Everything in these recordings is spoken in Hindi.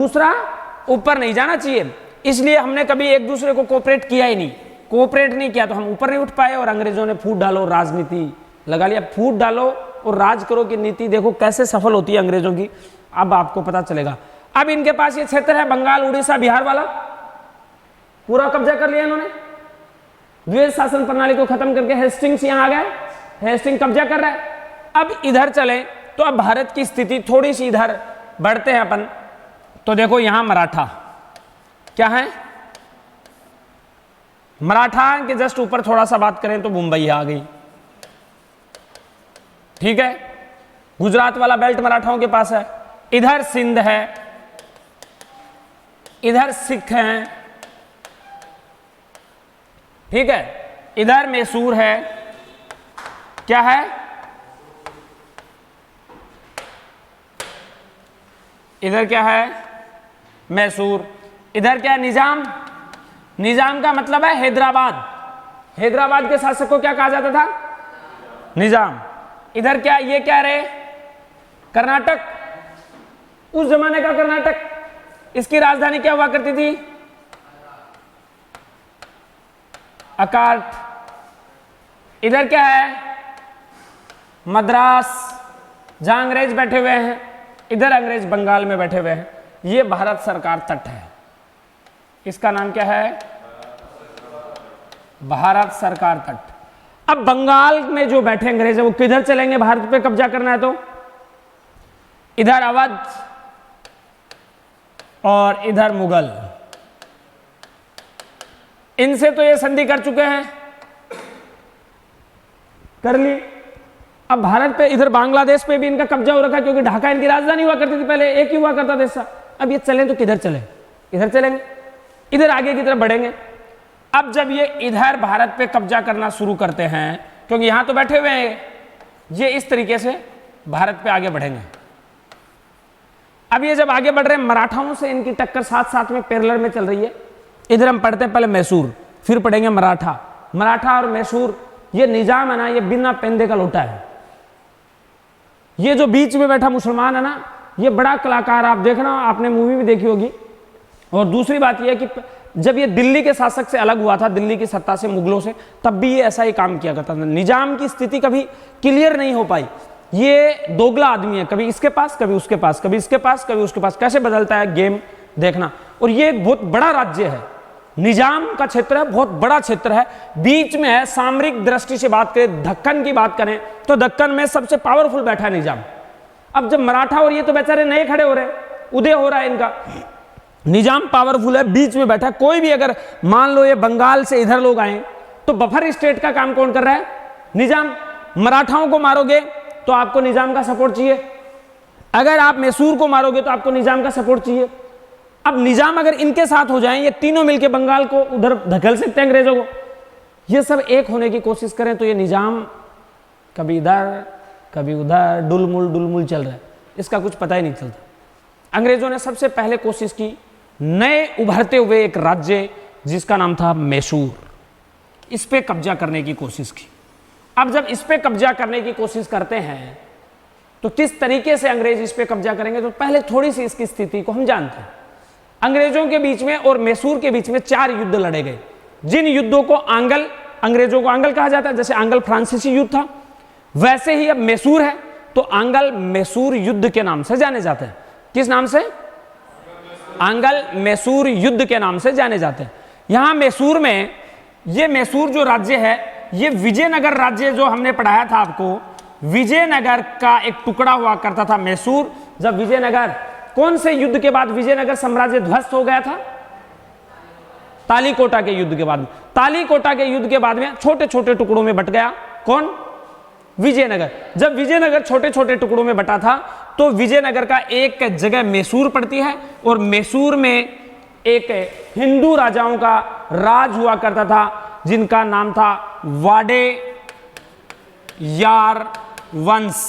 दूसरा ऊपर नहीं जाना चाहिए, इसलिए हमने कभी एक दूसरे को कोऑपरेट किया ही नहीं, कोऑपरेट नहीं किया तो हम ऊपर नहीं उठ पाए, और अंग्रेजों ने फूट डालो राजनीति लगा लिया, फूट डालो और राज करो की नीति देखो कैसे सफल होती है अंग्रेजों की, अब आपको पता चलेगा। अब इनके पास ये क्षेत्र है बंगाल, उड़ीसा, बिहार वाला, पूरा कब्जा कर लिया इन्होंने, द्वैध शासन प्रणाली को खत्म करके हेस्टिंग्स यहां आ गए, हेस्टिंग कब्जा कर रहा है। अब इधर चले तो अब भारत की स्थिति थोड़ी सी इधर बढ़ते हैं अपन, तो देखो यहां मराठा क्या है, मराठा के जस्ट ऊपर थोड़ा सा बात करें तो मुंबई आ गई, ठीक है, गुजरात वाला बेल्ट मराठाओं के पास है, इधर सिंध है, इधर सिख हैं, ठीक है, इधर मैसूर है, क्या है, इधर क्या है मैसूर, इधर क्या है निजाम, निजाम का मतलब है हैदराबाद, हैदराबाद के शासक को क्या कहा जाता था, निजाम। इधर क्या, ये क्या रहे, कर्नाटक, उस जमाने का कर्नाटक, इसकी राजधानी क्या हुआ करती थी, अकार्ट। इधर क्या है मद्रास, जहां अंग्रेज बैठे हुए हैं, इधर अंग्रेज बंगाल में बैठे हुए हैं, ये भारत सरकार तट है, इसका नाम क्या है, भारत सरकार तट। अब बंगाल में जो बैठे अंग्रेज है वो किधर चलेंगे, भारत पे कब्जा करना है तो इधर अवध और इधर मुगल, इनसे तो ये संधि कर चुके हैं, कर ली। अब भारत पे इधर बांग्लादेश पे भी इनका कब्जा हो रखा, क्योंकि ढाका इनकी राजधानी हुआ करती थी पहले, एक ही हुआ करता देश था। अब ये चलें तो किधर चले, इधर चलेंगे, इधर आगे की तरफ बढ़ेंगे। अब जब ये इधर भारत पे कब्जा करना शुरू करते हैं, क्योंकि यहां तो बैठे हुए हैं, ये इस तरीके से भारत पे आगे बढ़ेंगे। अब ये जब आगे बढ़ रहे हैं, मराठाओं से इनकी टक्कर साथ साथ में पैरेलल में चल रही है। इधर हम पढ़ते हैं पहले मैसूर, फिर पढ़ेंगे मराठा। मराठा और मैसूर, ये निजाम है ना, ये बिना पेंदे का लोटा है। ये जो बीच में बैठा मुसलमान है ना, ये बड़ा कलाकार, आप देखना, आपने मूवी भी देखी होगी। और दूसरी बात यह है कि जब ये दिल्ली के शासक से अलग हुआ था, दिल्ली की सत्ता से, मुगलों से, तब भी ये ऐसा ही काम किया करता था। निजाम की स्थिति कभी क्लियर नहीं हो पाई। ये दोगला आदमी है, कभी इसके पास, कभी उसके पास, कभी इसके पास, कभी उसके पास, कैसे बदलता है गेम देखना। और ये एक बहुत बड़ा राज्य है, निजाम का क्षेत्र है, बहुत बड़ा क्षेत्र है, बीच में है। सामरिक दृष्टि से बात करें, दक्कन की बात करें तो दक्कन में सबसे पावरफुल बैठा है निजाम। अब जब मराठा और ये तो बेचारे नए खड़े हो रहे हैं, उदय हो रहा है इनका, निजाम पावरफुल है, बीच में बैठा। कोई भी अगर मान लो ये बंगाल से इधर लोग आए तो बफर स्टेट का काम कौन कर रहा है, निजाम। मराठाओं को मारोगे तो आपको निजाम का सपोर्ट चाहिए, अगर आप मैसूर को मारोगे तो आपको निजाम का सपोर्ट चाहिए। अब निजाम अगर इनके साथ हो जाएं, ये तीनों मिलकर बंगाल को उधर धकेल सकते हैं अंग्रेजों को। ये सब एक होने की कोशिश करें तो ये निजाम कभी इधर कभी उधर डुलमुल चल रहा है, इसका कुछ पता ही नहीं चलता। अंग्रेजों ने सबसे पहले कोशिश की नए उभरते हुए एक राज्य जिसका नाम था मैसूर, इस पे कब्जा करने की कोशिश की। अब जब इस पे कब्जा करने की कोशिश करते हैं तो किस तरीके से अंग्रेज इस पे कब्जा करेंगे, तो पहले थोड़ी सी इसकी स्थिति को हम जानते हैं। अंग्रेजों के बीच में और मैसूर के बीच में 4 युद्ध लड़े गए, जिन युद्धों को आंगल, अंग्रेजों को आंगल कहा जाता है, जैसे आंगल फ्रांसीसी युद्ध था, वैसे ही अब मैसूर है तो आंगल मैसूर युद्ध के नाम से जाने जाते हैं। किस नाम से, आंगल मैसूर युद्ध के नाम से जाने जाते हैं। यहां मैसूर में, ये मैसूर जो राज्य है, ये विजयनगर राज्य जो हमने पढ़ाया था आपको, विजयनगर का एक टुकड़ा हुआ करता था मैसूर। जब विजयनगर, कौन से युद्ध के बाद विजयनगर साम्राज्य ध्वस्त हो गया था, तालीकोटा के युद्ध के बाद। तालीकोटा के युद्ध के बाद में छोटे छोटे टुकड़ों में बट गया, कौन, विजयनगर। जब विजयनगर छोटे छोटे टुकड़ों में बटा था तो विजयनगर का एक जगह मैसूर पड़ती है, और मैसूर में एक हिंदू राजाओं का राज हुआ करता था जिनका नाम था वाडे यार वंश।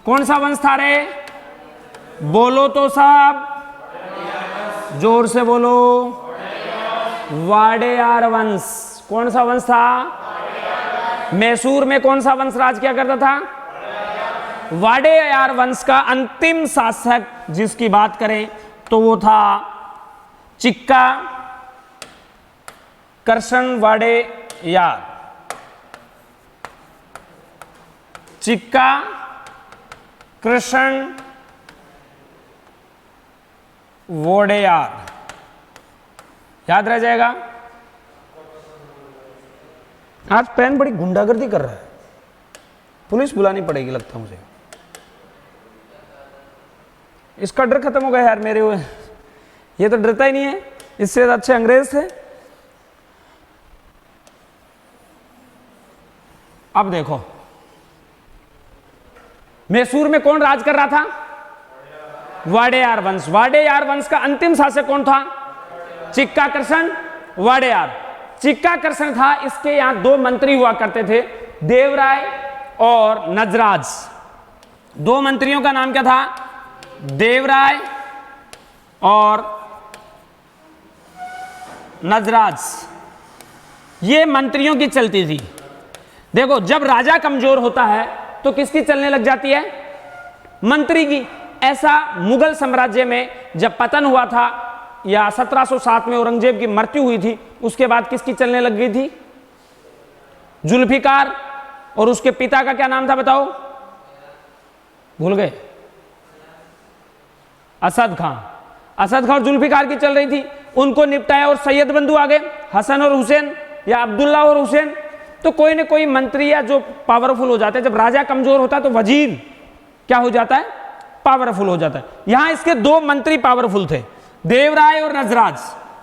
कौन सा वंश था रे, बोलो तो साहब, जोर से बोलो, वाडेयार वंश। कौन सा वंश था, मैसूर में कौन सा वंश राज किया करता था, वाडेयार वंश का अंतिम शासक जिसकी बात करें तो वो था चिक्का करसन वाडेयार। चिक्का कृष्ण वोडेयार, याद रह जाएगा। आज पेन बड़ी गुंडागर्दी कर रहा है, पुलिस बुलानी पड़ेगी लगता मुझे। इसका डर खत्म हो गया यार मेरे हुए, ये तो डरता ही नहीं है, इससे अच्छे अंग्रेज थे। अब देखो मैसूर में कौन राज कर रहा था? वाडेयार वंश। वाडेयार वंश का अंतिम शासक कौन था? चिक्का कृष्ण वाडेयार। चिक्का कृष्ण था, इसके यहां दो मंत्री हुआ करते थे, देवराय और नजराज। दो मंत्रियों का नाम क्या था? देवराय और नजराज। ये मंत्रियों की चलती थी। देखो जब राजा कमजोर होता है तो किसकी चलने लग जाती है? मंत्री की। ऐसा मुगल साम्राज्य में जब पतन हुआ था या 1707 में औरंगजेब की मृत्यु हुई थी, उसके बाद किसकी चलने लग गई थी? जुल्फिकार। और उसके पिता का क्या नाम था बताओ? भूल गए? असद खान। असद खान और जुल्फिकार की चल रही थी, उनको निपटाया और सैयद बंधु आ गए, हसन और हुसैन या अब्दुल्ला और हुसैन। तो कोई ना कोई मंत्री या जो पावरफुल हो जाता है, जब राजा कमजोर होता है तो वजीर क्या हो जाता है? पावरफुल हो जाता है। यहां इसके दो मंत्री पावरफुल थे, देवराय और नजराज।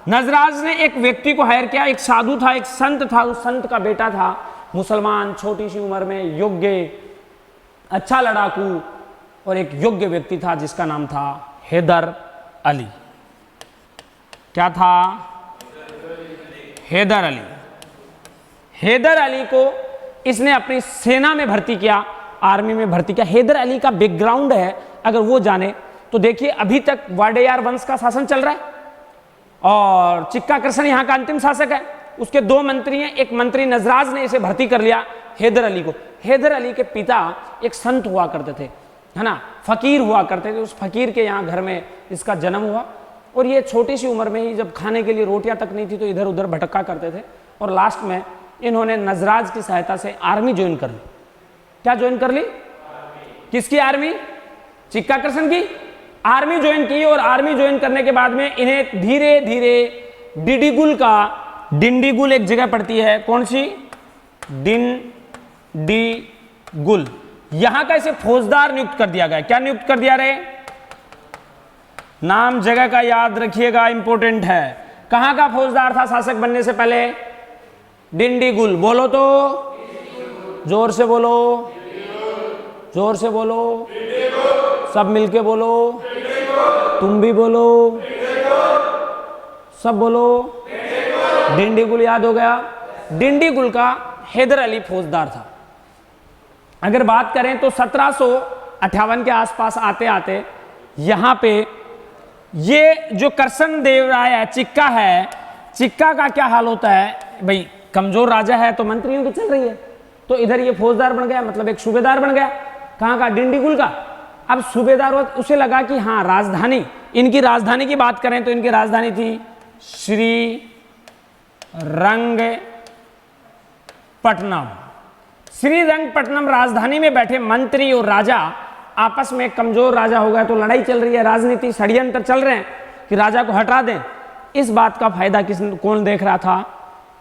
नजराज ने एक व्यक्ति को हायर किया, एक साधु था, एक संत था, उस संत का बेटा था मुसलमान, छोटी सी उम्र में योग्य, अच्छा लड़ाकू और एक योग्य व्यक्ति था जिसका नाम था हैदर अली। क्या था? हैदर अली। हैदर अली को इसने अपनी सेना में भर्ती किया, आर्मी में भर्ती किया। हैदर अली का बैकग्राउंड है अगर वो जाने तो देखिए, अभी तक वाडेयार वंश का शासन चल रहा है और चिक्का कृष्ण यहाँ का अंतिम शासक है। उसके दो मंत्री हैं, एक मंत्री नजराज ने इसे भर्ती कर लिया हैदर अली को। हैदर अली के पिता एक संत हुआ करते थे, है ना, फकीर हुआ करते थे। उस फकीर के यहाँ घर में इसका जन्म हुआ और ये छोटी सी उम्र में ही जब खाने के लिए रोटियां तक नहीं थी तो इधर उधर भटका करते थे और लास्ट में इन्होंने नजराज की सहायता से आर्मी ज्वाइन कर ली। क्या ज्वाइन कर ली? किसकी आर्मी? चिक्का कृष्ण की आर्मी ज्वाइन की। और आर्मी ज्वाइन करने के बाद में इन्हें धीरे धीरे डिंडीगुल एक जगह पड़ती है, कौन सी? डिंडीगुल। यहां का इसे फौजदार नियुक्त कर दिया गया। क्या नियुक्त कर दिया रे? नाम जगह का याद रखिएगा, इंपॉर्टेंट है। कहां का फौजदार था शासक बनने से पहले? डिंडीगुल। बोलो तो, जोर से बोलो, जोर से बोलो, सब मिलके बोलो, तुम भी बोलो, सब बोलो। डिंडीगुल याद हो गया? डिंडीगुल का हैदर अली फौजदार था। अगर बात करें तो 1758 के आसपास आते आते यहां पे ये जो कृष्ण देव राय है, चिक्का है, चिक्का का क्या हाल होता है भाई? कमजोर राजा है तो मंत्रियों की चल रही है, तो इधर ये फौजदार बन गया, मतलब एक सूबेदार बन गया। कहां का? डिंडीगुल का। अब सूबेदार उसे लगा कि हाँ राजधानी, इनकी राजधानी की बात करें तो इनकी राजधानी थी श्रीरंगपट्टनम। श्रीरंगपट्टनम राजधानी में बैठे मंत्री और राजा आपस में, कमजोर राजा हो गया तो लड़ाई चल रही है, राजनीति षड्यंत्र चल रहे हैं कि राजा को हटा दें। इस बात का फायदा कौन देख रहा था?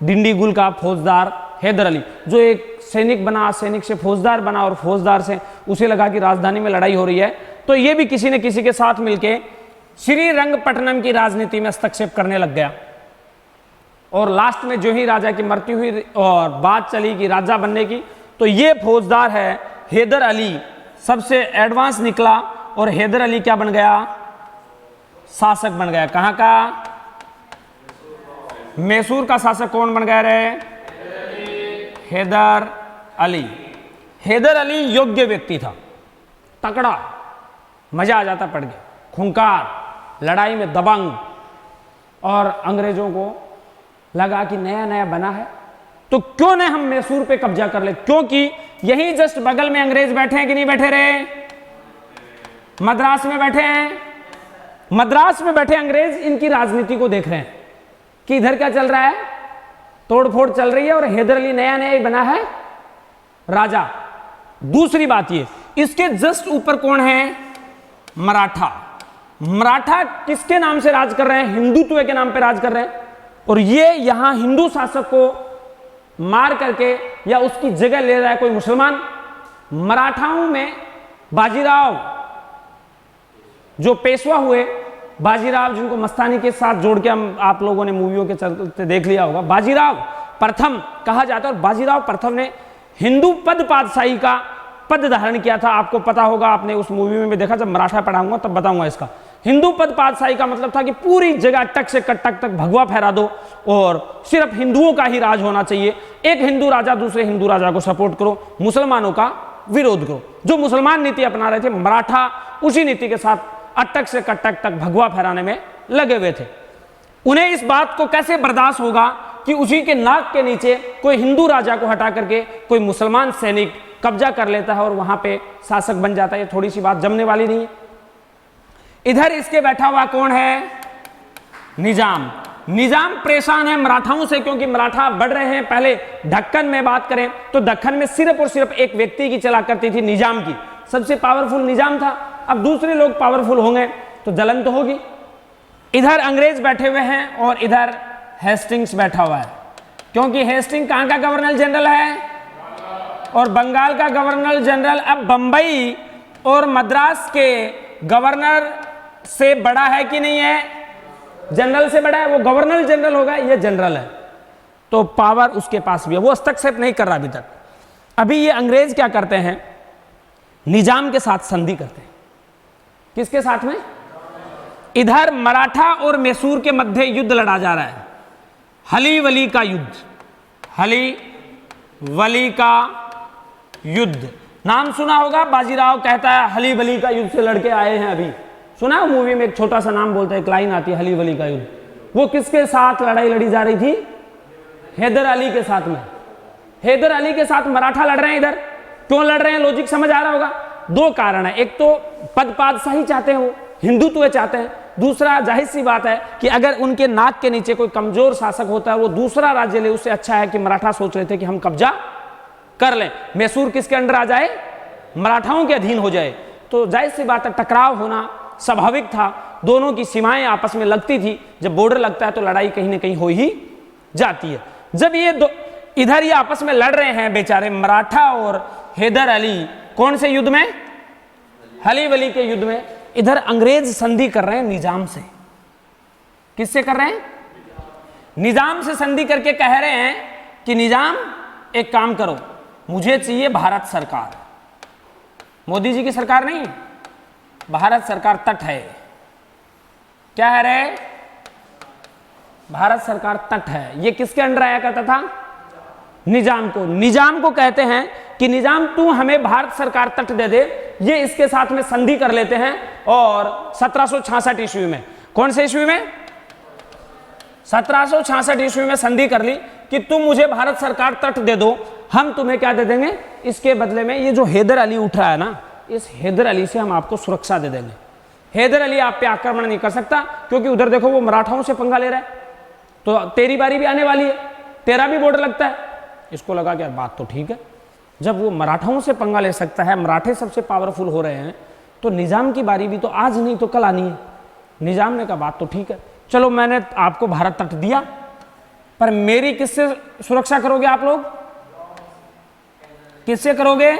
डिंडीगुल का फौजदार हैदर अली, जो एक सैनिक बना, सैनिक से फौजदार बना और फौजदार से उसे लगा कि राजधानी में लड़ाई हो रही है, तो ये भी किसी न किसी के साथ मिलके श्रीरंगपट्टनम की राजनीति में हस्तक्षेप करने लग गया। और लास्ट में जो ही राजा की मृत्यु हुई और बात चली कि राजा बनने की, तो ये फौजदार है हैदर अली सबसे एडवांस निकला और हैदर अली क्या बन गया? शासक बन गया। कहां का? मैसूर का शासक कौन बन गया रे? हैदर अली। हैदर अली योग्य व्यक्ति था, तकड़ा, मजा आ जाता पड़ गया, खूंखार, लड़ाई में दबंग। और अंग्रेजों को लगा कि नया नया बना है तो क्यों न हम मैसूर पे कब्जा कर ले, क्योंकि यही जस्ट बगल में अंग्रेज बैठे हैं कि नहीं बैठे रे? मद्रास में बैठे हैं, मद्रास में बैठे अंग्रेज इनकी राजनीति को देख रहे हैं कि इधर क्या चल रहा है, तोड़फोड़ चल रही है और हैदर अली नया नया बना है राजा। दूसरी बात ये, इसके जस्ट ऊपर कौन है, मराठा। मराठा किसके नाम से राज कर रहे हैं, हिंदुत्व के नाम पे राज कर रहे हैं, और ये यहां हिंदू शासक को मार करके या उसकी जगह ले रहा है कोई मुसलमान। मराठाओं में बाजीराव जो पेशवा हुए, बाजीराव जिनको मस्तानी के साथ जोड़ के हम आप लोगों ने मूवियों के चलते देख लिया होगा, बाजीराव प्रथम कहा जाता है। और बाजीराव प्रथम ने हिंदू पद पातशाही का पद धारण किया था। आपको पता होगा, आपने उस मूवी में भी देखा, जब मराठा पढ़ाऊंगा तब बताऊंगा इसका। हिंदू पद पातशाही का मतलब था कि पूरी जगह टक से कटक तक भगवा फहरा दो और सिर्फ हिंदुओं का ही राज होना चाहिए। एक हिंदू राजा दूसरे हिंदू राजा को सपोर्ट करो, मुसलमानों का विरोध करो। जो मुसलमान नीति अपना रहे थे, मराठा उसी नीति के साथ अटक से कटक तक भगवा फहराने में लगे हुए थे। उन्हें इस बात को कैसे बर्दाश्त होगा कि उसी के नाक के नीचे कोई हिंदू राजा को हटा करके कोई मुसलमान सैनिक कब्जा कर लेता है और वहां पे शासक बन जाता है। ये थोड़ी सी बात जमने वाली नहीं है। इधर इसके बैठा हुआ कौन है, निजाम। निजाम परेशान है मराठाओं से, क्योंकि मराठा बढ़ रहे हैं। पहले दक्कन में बात करें तो दक्कन में सिर्फ और सिर्फ एक व्यक्ति की चला करती थी, निजाम की। सबसे पावरफुल निजाम था। अब दूसरे लोग पावरफुल होंगे तो जलन तो होगी। इधर अंग्रेज बैठे हुए हैं और इधर हेस्टिंग्स बैठा हुआ है, क्योंकि हेस्टिंग कहां का गवर्नर जनरल है और बंगाल का गवर्नर जनरल। अब बंबई और मद्रास के गवर्नर से बड़ा है कि नहीं है, जनरल से बड़ा है, वो गवर्नर जनरल होगा, ये जनरल है, तो पावर उसके पास भी है। वो हस्तक्षेप नहीं कर रहा अभी तक। अभी ये अंग्रेज क्या करते हैं, निजाम के साथ संधि करते हैं। किसके साथ में, इधर मराठा और मैसूर के मध्य युद्ध लड़ा जा रहा है, हली वली का युद्ध। हली वली का युद्ध नाम सुना होगा। बाजीराव कहता है हली वली का युद्ध से लड़के आए हैं। अभी सुना मूवी में एक छोटा सा नाम बोलता है, एक लाइन आती है हली वली का युद्ध। वो किसके साथ लड़ाई लड़ी जा रही थी, हैदर अली के साथ में। हैदर अली के साथ मराठा लड़ रहे हैं। इधर क्यों लड़ रहे हैं, लॉजिक समझ आ रहा होगा। दो कारण है, एक तो पद पातशाही चाहते हैं, वो हिंदुत्व चाहते हैं। दूसरा जाहिर सी बात है कि अगर उनके नाक के नीचे कोई कमजोर शासक होता है, वो दूसरा राज्य ले, उससे अच्छा है कि मराठा सोच रहे थे कि हम कब्जा कर लें, मैसूर किसके अंडर आ जाए, मराठाओं के अधीन हो जाए। तो जाहिर सी बात है टकराव होना स्वाभाविक था। दोनों की सीमाएं आपस में लगती थी। जब बॉर्डर लगता है तो लड़ाई कहीं ना कहीं हो ही जाती है। जब ये इधर ये आपस में लड़ रहे हैं बेचारे मराठा और हैदर अली, कौन से युद्ध में, हली वली के युद्ध में। इधर अंग्रेज संधि कर रहे हैं निजाम से। किससे कर रहे हैं, निजाम से संधि करके कह रहे हैं कि निजाम एक काम करो, मुझे चाहिए भारत सरकार। मोदी जी की सरकार नहीं, भारत सरकार तट है। क्या है रे, भारत सरकार तट है। ये किसके अंडर आया करता था, निजाम को। निजाम को कहते हैं कि निजाम तू हमें भारत सरकार तट दे दे। ये इसके साथ में संधि कर लेते हैं और 1766 ईस्वी में, कौन से ईस्वी में, 1766 ईस्वी में संधि कर ली कि तुम मुझे भारत सरकार तट दे दो, हम तुम्हें क्या दे देंगे, इसके बदले में ये जो हैदर अली उठ रहा है ना, इस हैदर अली से हम आपको सुरक्षा दे देंगे। हैदर अली आप पे आक्रमण नहीं कर सकता, क्योंकि उधर देखो वो मराठाओं से पंगा ले रहा है, तो तेरी बारी भी आने वाली है, तेरा भी बॉर्डर लगता है। इसको लगा कि यार बात तो ठीक है, जब वो मराठाओं से पंगा ले सकता है, मराठे सबसे पावरफुल हो रहे हैं, तो निजाम की बारी भी तो आज नहीं तो कल आनी है। निजाम ने कहा बात तो ठीक है, चलो मैंने आपको भारत तट दिया, पर मेरी किससे सुरक्षा करोगे आप लोग, किससे करोगे,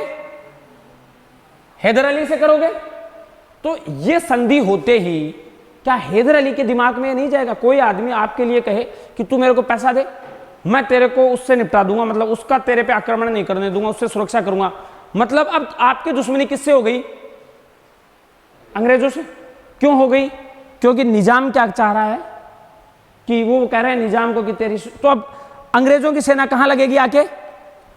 हैदर अली से करोगे। तो ये संधि होते ही क्या हैदर अली के दिमाग में नहीं जाएगा, कोई आदमी आपके लिए कहे कि तू मेरे को पैसा दे, मैं तेरे को उससे निपटा दूंगा, मतलब उसका तेरे पे आक्रमण नहीं करने दूंगा, उससे सुरक्षा करूंगा। मतलब अब आपकी दुश्मनी किससे हो गई, अंग्रेजों से। क्यों हो गई, क्योंकि निजाम क्या चाह रहा है कि वो कह रहे हैं निजाम को कि तेरी, तो अब अंग्रेजों की सेना कहां लगेगी, आके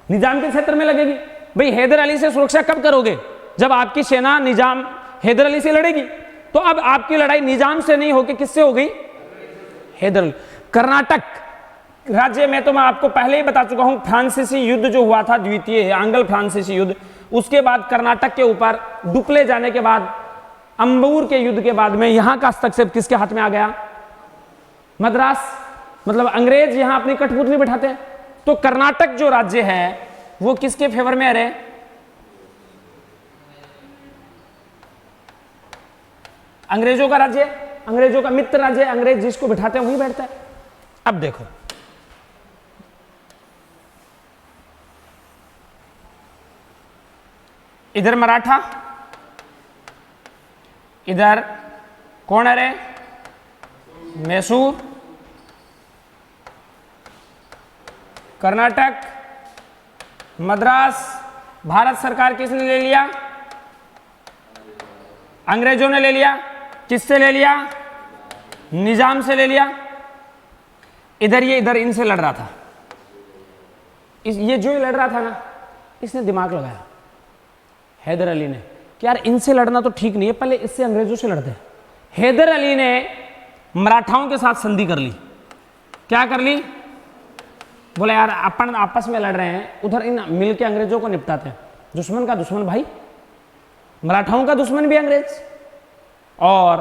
निजाम के क्षेत्र में लगेगी। भाई हैदर अली से सुरक्षा कब करोगे, जब आपकी सेना निजाम हैदर अली से लड़ेगी। तो अब आपकी लड़ाई निजाम से नहीं होकर किससे हो गई, हैदर अली। कर्नाटक राज्य में तो मैं आपको पहले ही बता चुका हूं, फ्रांसीसी युद्ध जो हुआ था, द्वितीय आंग्ल फ्रांसीसी युद्ध, उसके बाद कर्नाटक के ऊपर डुप्ले जाने के बाद अंबूर के युद्ध के बाद में यहां का हस्तक्षेप किसके हाथ में आ गया? मद्रास। मतलब अंग्रेज यहां अपनी कठपुतली बैठाते हैं। तो कर्नाटक जो राज्य है वो किसके फेवर में रहे? अंग्रेजों का राज्य, अंग्रेजों का मित्र राज्य, अंग्रेज जिसको बिठाते हैं वही बैठता है। अब देखो इधर मराठा, इधर कौन है रे? मैसूर, कर्नाटक, मद्रास। भारत सरकार किसने ले लिया? अंग्रेजों ने ले लिया। किससे ले लिया? निजाम से ले लिया। इधर ये इधर इनसे लड़ रहा था। ये जो लड़ रहा था ना, इसने दिमाग लगाया हैदर अली ने कि यार इनसे लड़ना तो ठीक नहीं है, पहले इससे अंग्रेजों से लड़ते हैं। हैदर अली ने मराठाओं के साथ संधि कर ली। क्या कर ली? बोला यार अपन आपस में लड़ रहे हैं, उधर इन मिलके अंग्रेजों को निपटाते हैं। दुश्मन का दुश्मन भाई, मराठाओं का दुश्मन भी अंग्रेज, और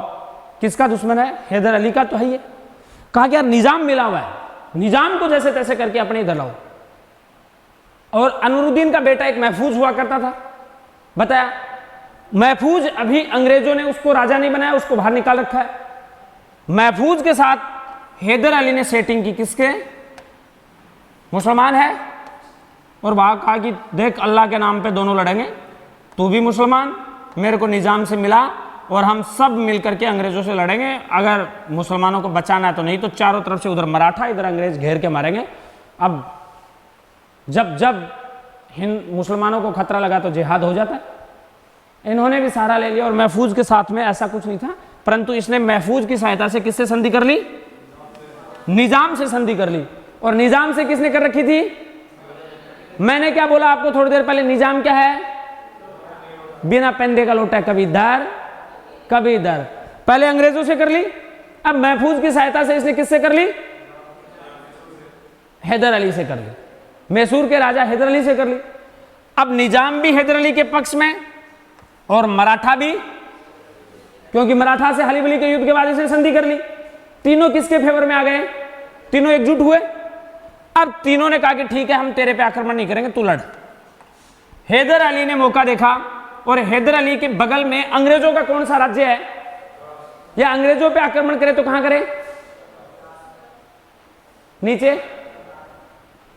किसका दुश्मन है? हैदर अली का तो है ये। कहा कि यार निजाम मिला हुआ है, निजाम को जैसे तैसे करके अपने इधर लाओ। और अनूरुद्दीन का बेटा एक महफूज हुआ करता था, बताया महफूज अभी अंग्रेजों ने उसको राजा नहीं बनाया, उसको बाहर निकाल रखा है। महफूज के साथ हैदर अली ने सेटिंग की। किसके? मुसलमान है, और वहां कहा कि देख अल्लाह के नाम पे दोनों लड़ेंगे, तू भी मुसलमान, मेरे को निजाम से मिला, और हम सब मिलकर के अंग्रेजों से लड़ेंगे। अगर मुसलमानों को बचाना है तो, नहीं तो चारों तरफ से उधर मराठा इधर अंग्रेज घेर के मारेंगे। अब जब जब मुसलमानों को खतरा लगा तो जिहाद हो जाता है। इन्होंने भी सहारा ले लिया, और महफूज के साथ में ऐसा कुछ नहीं था, परंतु इसने महफूज की सहायता से किससे संधि कर ली? निजाम से संधि कर ली। और निजाम से किसने कर रखी थी? मैंने क्या बोला आपको थोड़ी देर पहले? निजाम क्या है? बिना पेंदे का लोटा, कभी इधर कभी इधर। पहले अंग्रेजों से कर ली, अब महफूज की सहायता से इसने किससे कर ली? हैदर अली से कर ली। मैसूर के राजा हैदर अली से कर ली। अब निजाम भी हैदर अली के पक्ष में, और मराठा भी, क्योंकि मराठा से हाली वली के युद्ध के बाद इसने संधि कर ली। तीनों किसके फेवर में आ गए? तीनों एकजुट हुए। अब तीनों ने कहा कि ठीक है, हम तेरे पे आक्रमण नहीं करेंगे, तू लड़। हैदर अली ने मौका देखा, और हैदर अली के बगल में अंग्रेजों का कौन सा राज्य है? या अंग्रेजों पे आक्रमण करे तो कहां करे? नीचे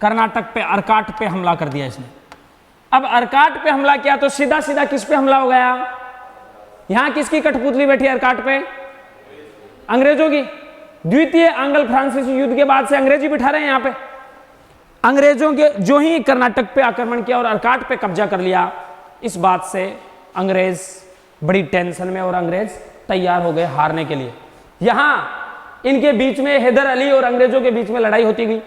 कर्नाटक पे, अर्काट पे हमला कर दिया इसने। अब अर्काट पे हमला किया तो सीधा सीधा किस पे हमला हो गया? यहां किसकी कठपुतली बैठी है अर्काट पे? अंग्रेजों की। द्वितीय आंग्ल फ्रांसीसी युद्ध के बाद से अंग्रेजी बिठा रहे हैं यहां पे। अंग्रेजों के जो ही कर्नाटक पे आक्रमण किया और अर्काट पे कब्जा कर लिया, इस बात से अंग्रेज बड़ी टेंशन में, और अंग्रेज तैयार हो गए हारने के लिए। यहां इनके बीच में हैदर अली और अंग्रेजों के बीच में लड़ाई होती गई।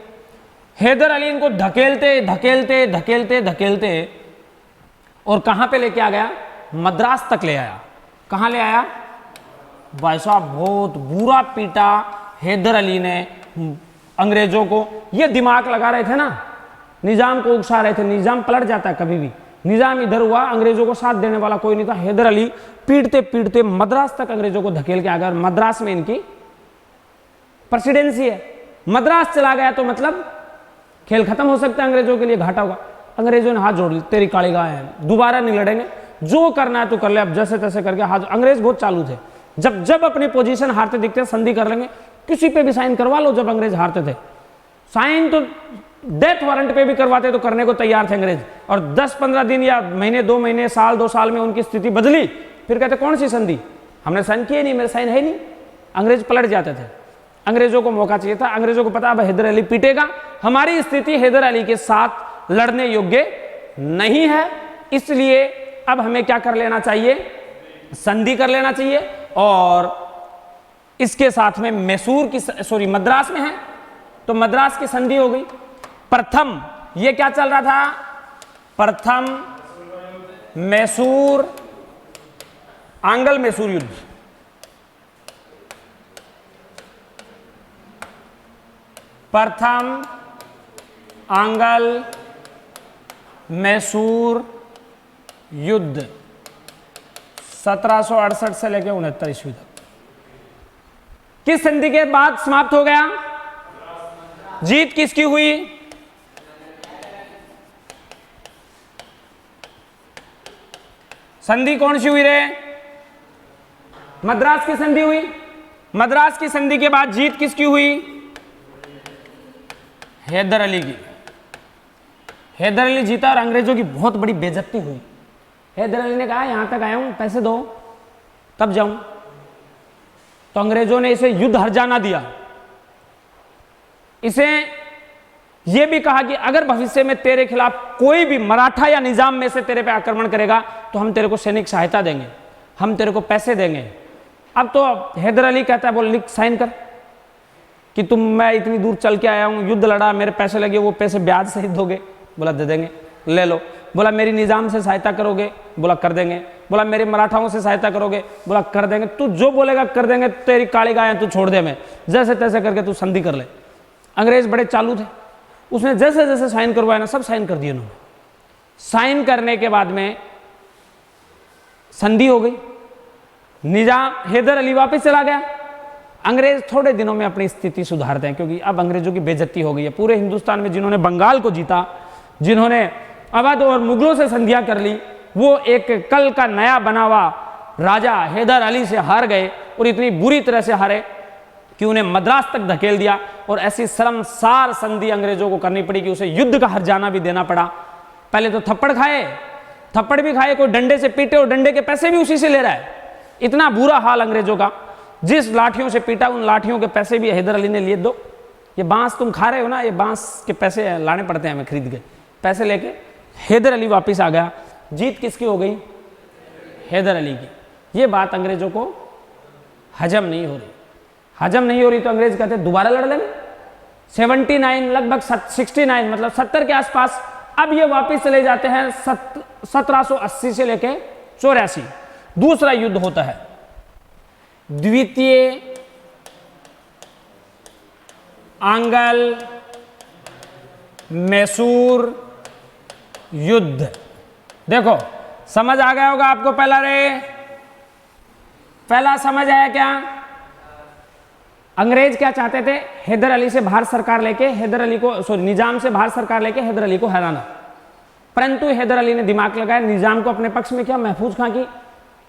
हैदर अली इनको धकेलते धकेलते धकेलते धकेलते और कहां पे लेके आ गया? मद्रास तक ले आया। कहां ले आया? भाई साहब बहुत बुरा पीटा हैदर अली ने अंग्रेजों को। ये दिमाग लगा रहे थे ना, निजाम को उकसा रहे थे। निजाम पलट जाता है कभी भी, निजाम इधर हुआ, अंग्रेजों को साथ देने वाला कोई नहीं था। हैदर अली पीटते पीटते मद्रास तक अंग्रेजों को धकेल के आ गया, और मद्रास में इनकी प्रेसिडेंसी है। मद्रास चला गया तो मतलब खेल खत्म हो सकता है, अंग्रेजों के लिए घाटा होगा। अंग्रेजों ने हाथ जोड़ ली, तेरी काली गाय है, दोबारा नहीं लड़ेंगे, जो करना है तो कर ले। अब जैसे तैसे करके हाथ, अंग्रेज बहुत चालू थे, जब जब अपनी पोजीशन हारते दिखते संधि कर लेंगे, किसी पे भी साइन करवा लो। जब अंग्रेज हारते थे साइन तो डेथ वारंट पे भी करवाते तो करने को तैयार थे अंग्रेज। और 10-15 दिन या महीने, 2 महीने, साल 2 साल में उनकी स्थिति बदली, फिर कहते कौन सी संधि, हमने साइन किए नहीं, मेरे साइन है नहीं। अंग्रेज पलट जाते थे। अंग्रेजों को मौका चाहिए था, अंग्रेजों को पता अब हैदर अली पीटेगा, हमारी स्थिति हैदर अली के साथ लड़ने योग्य नहीं है, इसलिए अब हमें क्या कर लेना चाहिए? संधि कर लेना चाहिए। और इसके साथ में मैसूर की मद्रास में है तो मद्रास की संधि हो गई। प्रथम ये क्या चल रहा था? प्रथम मैसूर आंग्ल मैसूर युद्ध। प्रथम आंग्ल मैसूर युद्ध 1768 से लेकर 69 ईस्वी तक। किस संधि के बाद समाप्त हो गया? जीत किसकी हुई? संधि कौन सी हुई रे? मद्रास की संधि हुई। मद्रास की संधि के बाद जीत किसकी हुई? हैदर अली की। हैदर अली जीता और अंग्रेजों की बहुत बड़ी बेइज्जती हुई। हैदर अली ने कहा यहां तक आया हूं, पैसे दो तब जाऊं। तो अंग्रेजों ने इसे युद्ध हर्जाना दिया। इसे यह भी कहा कि अगर भविष्य में तेरे खिलाफ कोई भी मराठा या निजाम में से तेरे पे आक्रमण करेगा तो हम तेरे को सैनिक सहायता देंगे, हम तेरे को पैसे देंगे। अब तो हैदर अली कहता है बोल लिख साइन कर कि तुम, मैं इतनी दूर चल के आया हूं, युद्ध लड़ा, मेरे पैसे लगे, वो पैसे ब्याज सहित दोगे? बोला दे देंगे, ले लो। बोला मेरी निजाम से सहायता करोगे? बोला कर देंगे। बोला मेरे मराठाओं से सहायता करोगे? बोला कर देंगे। तू जो बोलेगा कर देंगे, तेरी काली गाय तू छोड़ दे, मैं जैसे तैसे करके तू संधि कर ले। अंग्रेज बड़े चालू थे, उसने जैसे जैसे साइन करवाया ना सब साइन कर दिए उन्होंने। साइन करने के बाद में संधि हो गई। निजाम हैदर अली वापस चला गया। अंग्रेज थोड़े दिनों में अपनी स्थिति सुधारते हैं, क्योंकि अब अंग्रेजों की बेइज्जती हो गई है। पूरे हिंदुस्तान में जिन्होंने बंगाल को जीता, जिन्होंने अवध और मुगलों से संधियां कर ली, वो एक कल का नया बना हुआ राजा हैदर अली से हार गए, और इतनी बुरी तरह से हारे कि उन्हें मद्रास तक धकेल दिया। और ऐसी शर्मसार संधि अंग्रेजों को करनी पड़ी कि उसे युद्ध का हर्जाना भी देना पड़ा। पहले तो थप्पड़ खाए, थप्पड़ भी खाए, कोई डंडे से पीटे और डंडे के पैसे भी उसी से ले रहा है। इतना बुरा हाल अंग्रेजों का। जिस लाठियों से पीटा उन लाठियों के पैसे भी हैदर अली ने लिए। दो, ये बांस तुम खा रहे हो ना, ये बांस के पैसे लाने पड़ते हैं हमें खरीद के। पैसे लेके हैदर अली वापस आ गया। जीत किसकी हो गई? हैदर अली की। ये बात अंग्रेजों को हजम नहीं हो रही। हजम नहीं हो रही तो अंग्रेज कहते दोबारा लड़ लेंगे। 79 लगभग 69 मतलब 70 के आसपास अब ये वापस चले जाते हैं 1780 से लेके 84। दूसरा युद्ध होता है, द्वितीय आंगल मैसूर युद्ध। देखो समझ आ गया होगा आपको पहला रे? पहला समझ आया क्या? अंग्रेज क्या चाहते थे? हैदर अली से भारत सरकार लेके हैदर अली को, सॉरी निजाम से भारत सरकार लेके हैदर अली को हराना। परंतु हैदर अली ने दिमाग लगाया, निजाम को अपने पक्ष में किया, महफूज खां की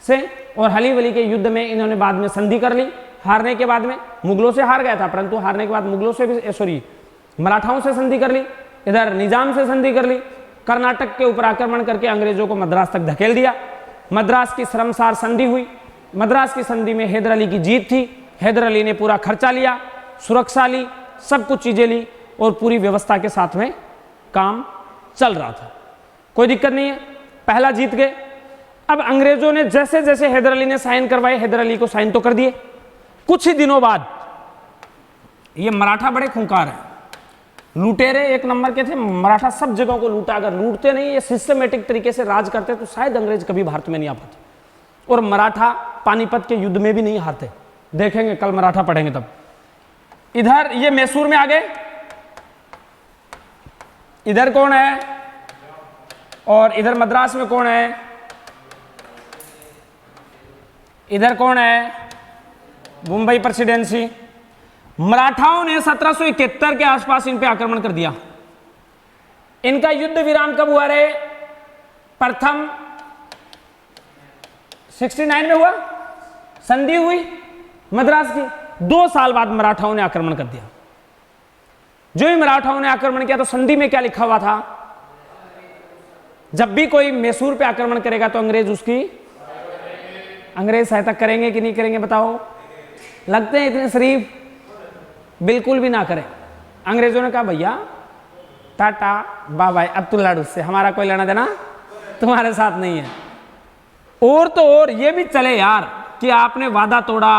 से और हली वली के युद्ध में इन्होंने बाद में संधि कर ली। हारने के बाद में मुगलों से हार गया था, परंतु हारने के बाद मुगलों से भी, सॉरी मराठाओं से संधि कर ली, इधर निजाम से संधि कर ली। कर्नाटक के ऊपर आक्रमण करके अंग्रेजों को मद्रास तक धकेल दिया। मद्रास की शर्मसार संधि हुई। मद्रास की संधि में हैदर अली की जीत थी। हैदर अली ने पूरा खर्चा लिया, सुरक्षा ली, सब कुछ चीजें ली और पूरी व्यवस्था के साथ में काम चल रहा था, कोई दिक्कत नहीं है। पहला जीत गए। अब अंग्रेजों ने जैसे जैसे हैदर अली ने साइन करवाए, हैदर अली को साइन तो कर दिए। कुछ ही दिनों बाद ये मराठा बड़े खूंखार हैं, लुटेरे एक नंबर के थे। मराठा सब जगहों को लूटा। अगर लूटते नहीं, ये सिस्टमेटिक तरीके से राज करते तो शायद अंग्रेज कभी भारत में नहीं आ पाते। और मराठा पानीपत के युद्ध में भी नहीं हारते। देखेंगे कल मराठा पढ़ेंगे तब। इधर ये मैसूर में आ गए। इधर कौन है और इधर मद्रास में कौन है? इधर कौन है? मुंबई प्रेसिडेंसी। मराठाओं ने 1771 के आसपास इन पे आक्रमण कर दिया। इनका युद्ध विराम कब हुआ रे? प्रथम 69 में हुआ, संधि हुई मद्रास की। 2 साल बाद मराठाओं ने आक्रमण कर दिया। जो ही मराठाओं ने आक्रमण किया तो संधि में क्या लिखा हुआ था? जब भी कोई मैसूर पे आक्रमण करेगा तो अंग्रेज उसकी सहायता करेंगे कि नहीं करेंगे बताओ? लगते हैं इतने शरीफ? बिल्कुल भी ना करें। अंग्रेजों ने कहा भैया टाटा बाय बाय, अब तू लड़ उससे, हमारा कोई लेना देना तुम्हारे साथ नहीं है। और तो और ये भी चले यार कि आपने वादा तोड़ा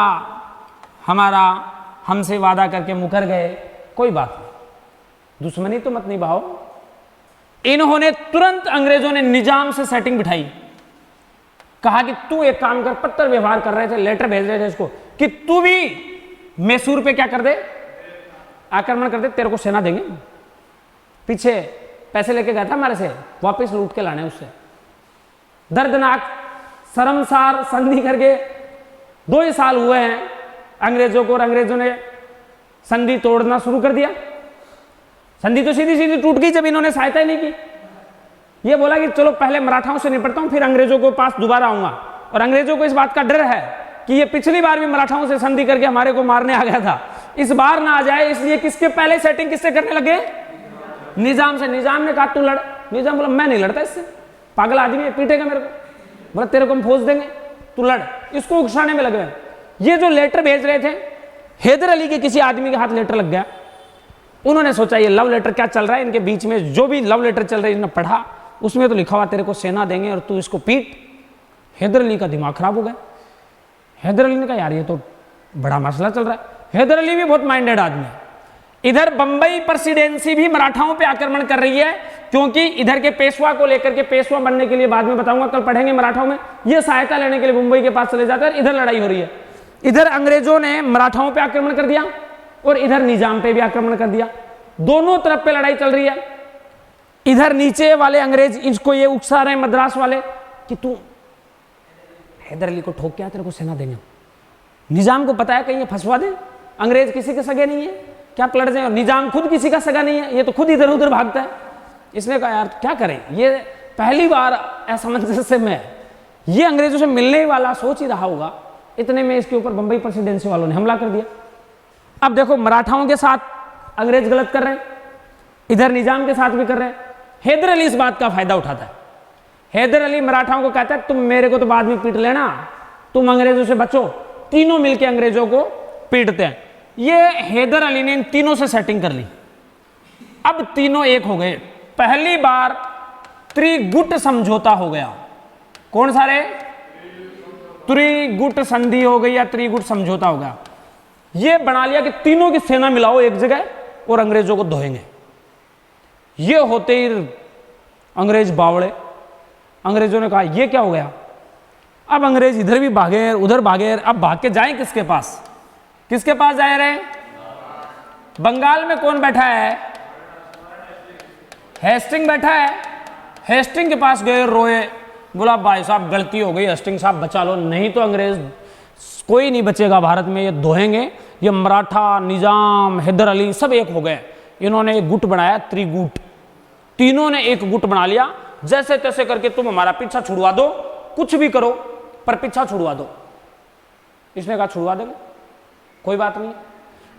हमारा, हमसे वादा करके मुकर गए, कोई बात नहीं, दुश्मनी तो मत निभाओ। इन्होंने तुरंत, अंग्रेजों ने निजाम से सेटिंग बिठाई। कहा कि तू एक काम कर, पत्र व्यवहार कर रहे थे, लेटर भेज रहे थे इसको कि तू भी मैसूर पे क्या कर दे, आक्रमण कर दे, तेरे को सेना देंगे। पीछे पैसे लेके गया था हमारे से, वापस लूट के लाने उससे। दर्दनाक शर्मसार संधि करके 2 ही साल हुए हैं अंग्रेजों को, और अंग्रेजों ने संधि तोड़ना शुरू कर दिया। संधि तो सीधी सीधी टूट गई जब इन्होंने सहायता ही नहीं की। ये बोला कि चलो पहले मराठाओं से निपटता हूं, फिर अंग्रेजों को पास दोबारा आऊंगा। और अंग्रेजों को इस बात का डर है कि ये पिछली बार भी मराठाओं से संधि करके हमारे को मारने आ गया था, इस बार ना आ जाए, इसलिए किसके पहले सेटिंग किससे करने लगे? निजाम से। निजाम ने कहा तू लड़। निजाम बोला मैं नहीं लड़ता इससे, पागल आदमी है, पीटेगा मेरे को। बोला तेरे को हम फौज देंगे, तू लड़। इसको उकसाने में लगे। ये जो लेटर भेज रहे थे, हैदर अली के किसी आदमी के हाथ लेटर लग गया। उन्होंने सोचा ये लव लेटर क्या चल रहा है इनके बीच में, जो भी लव लेटर चल रहा है इन्होंने पढ़ा, उसमें तो लिखा हुआ तेरे को सेना देंगे और तू इसको पीट। हैदर अली का दिमाग खराब हो गया। हैदर अली ने कहा यार ये तो बड़ा मसला चल रहा है। हैदर अली भी बहुत माइंडेड आदमी है। इधर बंबई प्रेसिडेंसी भी मराठाओं पे आक्रमण कर रही है, क्योंकि इधर के पेशवा को लेकर के, पेशवा बनने के लिए बाद में बताऊंगा, कल पढ़ेंगे मराठाओं में, ये सहायता लेने के लिए मुंबई के पास चले जाते हैं। इधर लड़ाई हो रही है। इधर अंग्रेजों ने मराठाओं पे आक्रमण कर दिया और इधर निजाम पे भी आक्रमण कर दिया। दोनों तरफ पे लड़ाई चल रही है। इधर नीचे वाले अंग्रेज इसको ये उकसा रहे हैं, मद्रास वाले, कि तू हैदर अली को ठोक के आ, तेरे को सेना देंगे। निजाम को पता है कहीं ये फंसवा दे, अंग्रेज किसी के सगे नहीं है, क्या पलट जाए। और निजाम खुद किसी का सगा नहीं है, ये तो खुद इधर उधर भागता है। इसने कहा यार क्या करें, ये पहली बार असमंजस्य में, ये अंग्रेजों से मिलने वाला सोच ही रहा होगा। इतने में इसके ऊपर बंबई प्रेसिडेंसी वालों ने हमला कर दिया। अब देखो मराठाओं के साथ अंग्रेज गलत कर रहे हैं, इधर निजाम के साथ भी कर रहे हैं। हैदर अली इस बात का फायदा उठाता है। हैदर अली मराठाओं को कहता है तुम मेरे को तो बाद में पीट लेना, तुम अंग्रेजों से बचो। तीनों मिलकर अंग्रेजों को पीटते हैं। ये हैदर अली ने इन तीनों से सेटिंग कर ली। अब तीनों एक हो गए। पहली बार त्रिगुट समझौता हो गया। कौन सा रे? त्रिगुट संधि हो गई या त्रिगुट समझौता हो गया। ये बना लिया कि तीनों की सेना मिलाओ एक जगह और अंग्रेजों को धोएंगे। ये होते ही अंग्रेज बावड़े। अंग्रेजों ने कहा ये क्या हो गया। अब अंग्रेज इधर भी भागे उधर भागे। अब भाग के जाएं किसके पास? किसके पास जाए रहे? बंगाल में कौन बैठा है? हेस्टिंग बैठा है। हेस्टिंग के पास गए, रोए, बोला भाई साहब गलती हो गई, हेस्टिंग साहब बचा लो, नहीं तो अंग्रेज कोई नहीं बचेगा भारत में, ये धोएंगे। ये मराठा, निजाम, हैदर अली सब एक हो गए। इन्होंने एक गुट बनाया, त्रिगुट। तीनों ने एक गुट बना लिया। जैसे तैसे करके तुम हमारा पीछा छुड़वा दो, कुछ भी करो पर पीछा छुड़वा दो। इसने कहा छुड़वा देंगे, कोई बात नहीं।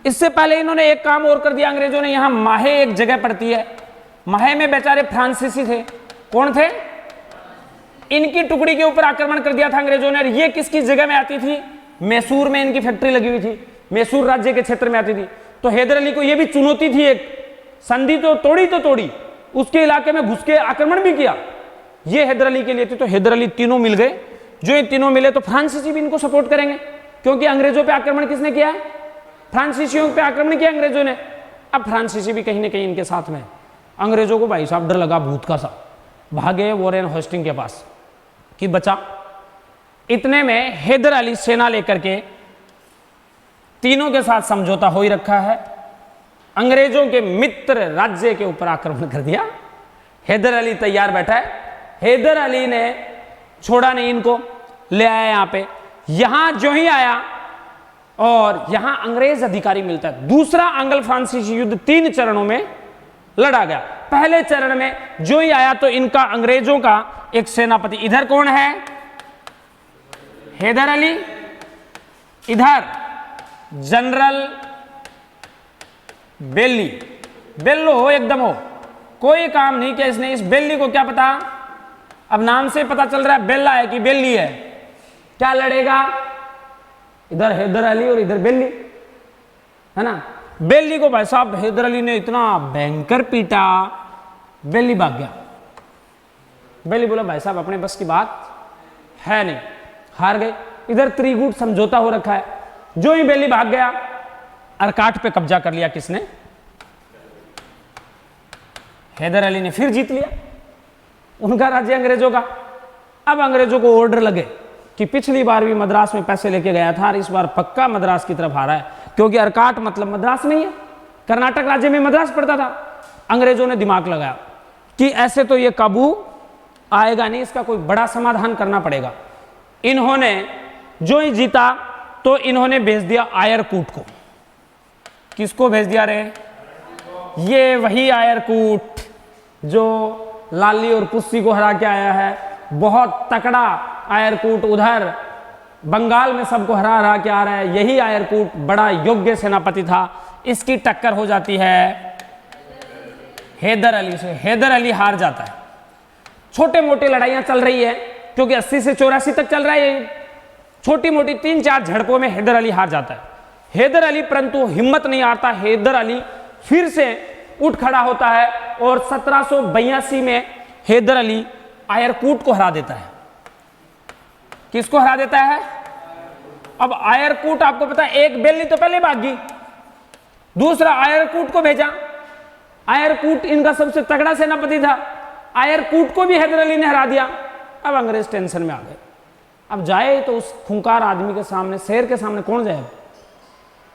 इससे पहले इन्होंने एक काम और कर दिया अंग्रेजों ने। यहां माहे एक जगह पड़ती है, माहे में बेचारे फ्रांसीसी थे। कौन थे? इनकी टुकड़ी के ऊपर आक्रमण कर दिया था अंग्रेजों ने। ये किसकी जगह में आती थी? मैसूर में इनकी फैक्ट्री लगी हुई थी, मैसूर राज्य के क्षेत्र में आती थी। तो हैदर अली को यह भी चुनौती थी, एक संधि तो तोड़ी, उसके इलाके में घुस के आक्रमण भी किया। ये हैदर अली के लिए थी। तो हैदर अली तीनों मिल गए। जो ये तीनों मिले तो फ्रांसीसी भी इनको सपोर्ट करेंगे, क्योंकि अंग्रेजों पे आक्रमण किसने किया है? फ्रांसीसियों पे आक्रमण किया अंग्रेजों ने। अब फ्रांसीसी भी कहीं ना कहीं इनके साथ में। अंग्रेजों को भाई साहब डर लगा भूत का सा, भागे वॉरेन हेस्टिंग के पास कि बचा। इतने में हैदर अली सेना लेकर के, तीनों के साथ समझौता हो ही रखा है, अंग्रेजों के मित्र राज्य के ऊपर आक्रमण कर दिया। हैदर अली तैयार बैठा है। हैदर अली ने छोड़ा नहीं इनको, ले आया यहां पे। यहां जो ही आया और यहां अंग्रेज अधिकारी मिलता है। दूसरा अंग्ल फ्रांसीसी युद्ध 3 चरणों में लड़ा गया। पहले चरण में जो ही आया तो इनका अंग्रेजों का एक सेनापति, इधर कौन है? हैदर अली, इधर जनरल बेल्ली। बेल्लो हो एकदम हो, कोई काम नहीं किया इसने। इस बेल्ली को क्या पता, अब नाम से पता चल रहा है बेल्ला है कि बेल्ली है। क्या लड़ेगा? इधर हैदर अली और इधर बेल्ली, है ना। बेल्ली को भाई साहब हैदर अली ने इतना भयंकर पीटा, बेल्ली भाग गया। बेल्ली बोला भाई साहब अपने बस की बात है नहीं, हार गए। इधर त्रिगुट समझौता हो रखा है। जो ही बेल्ली भाग गया, अरकाट पे कब्जा कर लिया किसने? हैदर अली ने फिर जीत लिया उनका राज्य अंग्रेजों का। अब अंग्रेजों को ऑर्डर लगे कि पिछली बार भी मद्रास में पैसे लेके गया था और इस बार पक्का मद्रास की तरफ आ रहा है, क्योंकि अरकाट मतलब मद्रास नहीं है, कर्नाटक राज्य में मद्रास पड़ता था। अंग्रेजों ने दिमाग लगाया कि ऐसे तो ये काबू आएगा नहीं, इसका कोई बड़ा समाधान करना पड़ेगा। इन्होंने जो ही जीता तो इन्होंने भेज दिया आयरकूट को। किसको भेज दिया रे? ये वही आयरकूट जो लाली और पुस्सी को हरा के आया है, बहुत तकड़ा आयरकूट, उधर बंगाल में सबको हरा हरा के आ रहा है। यही आयरकूट बड़ा योग्य सेनापति था। इसकी टक्कर हो जाती है हैदर अली से। हैदर अली हार जाता है। छोटे मोटे लड़ाइयां चल रही है क्योंकि 80 से 84 तक चल रहा है, छोटी मोटी 3-4 झड़पों में हैदर अली हार जाता है। हैदर अली परंतु हिम्मत नहीं हारता। हैदर अली फिर से उठ खड़ा होता है और 1782 में हैदर अली आयरकूट को हरा देता है। किसको हरा देता है? अब आयरकूट आपको पता है, एक बेली तो पहले भाग गई, दूसरा आयरकूट को भेजा। आयरकूट इनका सबसे तगड़ा सेनापति था, आयरकूट को भी हैदर अली ने हरा दिया। अब अंग्रेज टेंशन में आ गए। अब जाए तो उस खूंखार आदमी के सामने, शेर के सामने कौन जाए?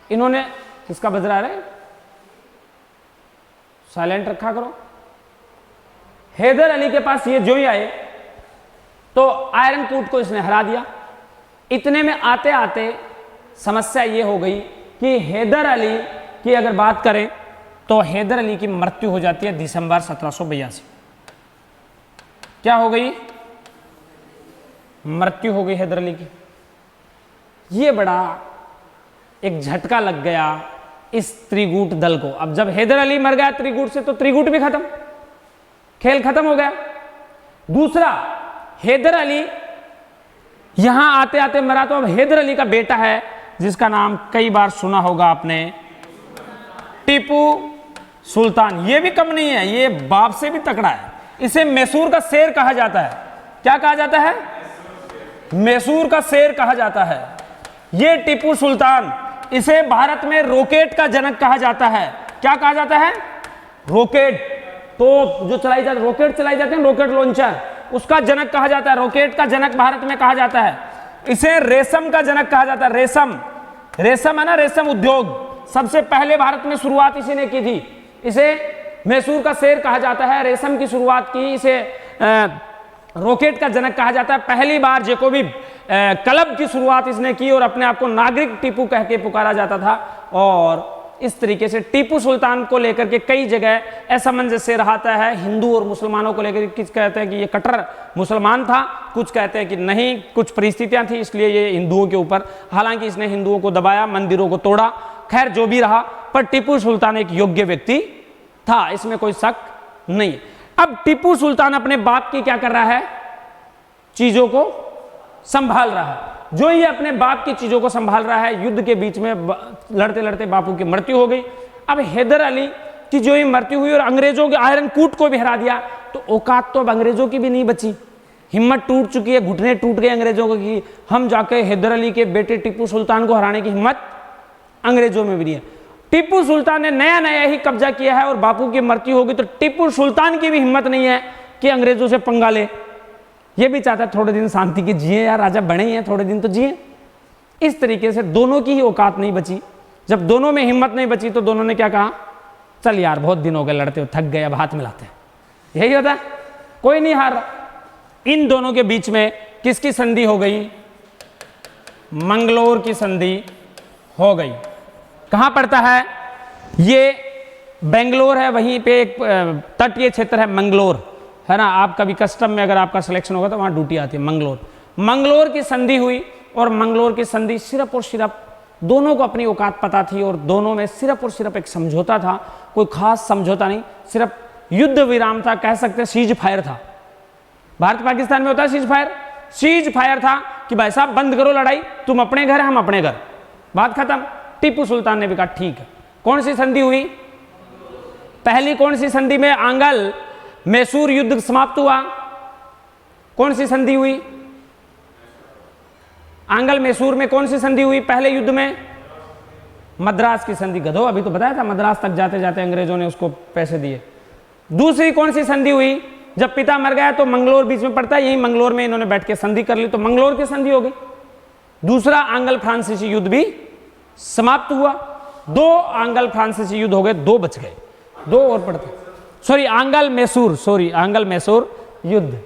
इन्होंने किसका बज रहा है? साइलेंट रखा करो। हैदर अली के पास ये जो ही आए तो आयरकूट को इसने हरा दिया। इतने में आते आते समस्या ये हो गई कि हैदर अली की अगर बात करें तो हैदर अली की मृत्यु हो जाती है दिसंबर 1782। क्या हो गई? मृत्यु हो गई हैदर अली की। ये बड़ा एक झटका लग गया इस त्रिगुट दल को। अब जब हैदर अली मर गया त्रिगुट से तो त्रिगुट भी खत्म, खेल खत्म हो गया। दूसरा, हैदर अली यहां आते आते मरा तो अब हैदर अली का बेटा है जिसका नाम कई बार सुना होगा आपने, टीपू सुल्तान। ये भी कम नहीं है, ये बाप से भी तकड़ा है। इसे मैसूर का शेर कहा जाता है। क्या कहा जाता है? मैसूर का शेर कहा जाता है। ये टीपू सुल्तान, इसे भारत में रॉकेट का जनक कहा जाता है। क्या कहा जाता है? रॉकेट, तो जो चलाई जाती, रॉकेट चलाई जाती है, रॉकेट लॉन्चर, उसका जनक कहा जाता है। रॉकेट का जनक भारत में कहा जाता है। इसे रेशम का जनक कहा जाता है। रेशम, रेशम है ना, रेशम उद्योग सबसे पहले भारत में शुरुआत इसी ने की थी। इसे मैसूर का शेर कहा जाता है। रेशम की शुरुआत की, इसे रॉकेट का जनक कहा जाता है। पहली बार जैकोबी क्लब की शुरुआत इसने की और अपने आप को नागरिक टीपू कह के पुकारा जाता था। और इस तरीके से टीपू सुल्तान को लेकर के कई जगह असमंजस्य रहता है हिंदू और मुसलमानों को लेकर। कुछ कहते हैं कि ये कट्टर मुसलमान था, कुछ कहते हैं कि नहीं, कुछ परिस्थितियां थी इसलिए ये हिंदुओं के ऊपर, हालांकि इसने हिंदुओं को दबाया, मंदिरों को तोड़ा। खैर जो भी रहा, पर टीपू सुल्तान एक योग्य व्यक्ति था, इसमें कोई शक नहीं। अब टीपू सुल्तान अपने बाप की क्या कर रहा है? चीजों को संभाल रहा है। जो ये अपने बाप की चीजों को संभाल रहा है, युद्ध के बीच में लड़ते लड़ते बापू की मृत्यु हो गई। अब हैदर अली की जो ही मृत्यु हुई और अंग्रेजों के आयरकूट को भी हरा दिया, तो औकात तो अब अंग्रेजों की भी नहीं बची। हिम्मत टूट चुकी है, घुटने टूट गए अंग्रेजों की। हम जाके हैदर अली के बेटे टीपू सुल्तान को हराने की हिम्मत अंग्रेजों में भी नहीं है। टीपू सुल्तान ने नया नया ही कब्जा किया है और बापू की मृत्यु होगी तो टीपू सुल्तान की भी हिम्मत नहीं है कि अंग्रेजों से पंगा ले। ये भी चाहता है थोड़े दिन शांति के जिए, यार राजा बने ही हैं, थोड़े दिन तो जिए। इस तरीके से दोनों की ही औकात नहीं बची। जब दोनों में हिम्मत नहीं बची तो दोनों ने क्या कहा? चल यार बहुत दिन हो गए लड़ते हो, थक गए, अब हाथ मिलाते हैं। यही होता है, कोई नहीं हार रहा। इन दोनों के बीच में किसकी संधि हो गई? मंगलोर की संधि हो गई। कहां पड़ता है? ये बेंगलोर है, वहीं पे एक तटीय क्षेत्र है मंगलोर, है ना। आप कभी कस्टम में अगर आपका सिलेक्शन होगा तो वहां ड्यूटी आती है मंगलोर। मंगलोर की संधि हुई और मंगलोर की संधि सिर्फ और सिर्फ दोनों को अपनी औकात पता थी और दोनों में सिर्फ और सिर्फ एक समझौता था, कोई खास समझौता नहीं, सिर्फ युद्ध विराम था, कह सकते हैं सीज फायर था। भारत पाकिस्तान में होता है सीज फायर। सीज फायर था कि भाई साहब बंद करो लड़ाई, तुम अपने घर, हम अपने घर, बात खत्म। टीपू सुल्तान ने भी कहा ठीक है। कौन सी संधि हुई? पहली कौन सी संधि में आंगल मैसूर युद्ध समाप्त हुआ? कौन सी संधि हुई? आंगल मैसूर में कौन सी संधि हुई पहले युद्ध में? मद्रास की संधि। गधो, अभी तो बताया था, मद्रास तक जाते जाते अंग्रेजों ने उसको पैसे दिए। दूसरी कौन सी संधि हुई? जब पिता मर गया तो मंगलोर बीच में पड़ता है, यही मंगलोर में इन्होंने बैठ के संधि कर ली, तो मंगलोर की संधि हो गई। दूसरा आंगल फ्रांसीसी युद्ध भी समाप्त हुआ। दो आंगल फ्रांसीसी युद्ध हो गए, दो बच गए, दो और पड़ते, sorry angle Mysore, sorry angle Mysore युद्ध।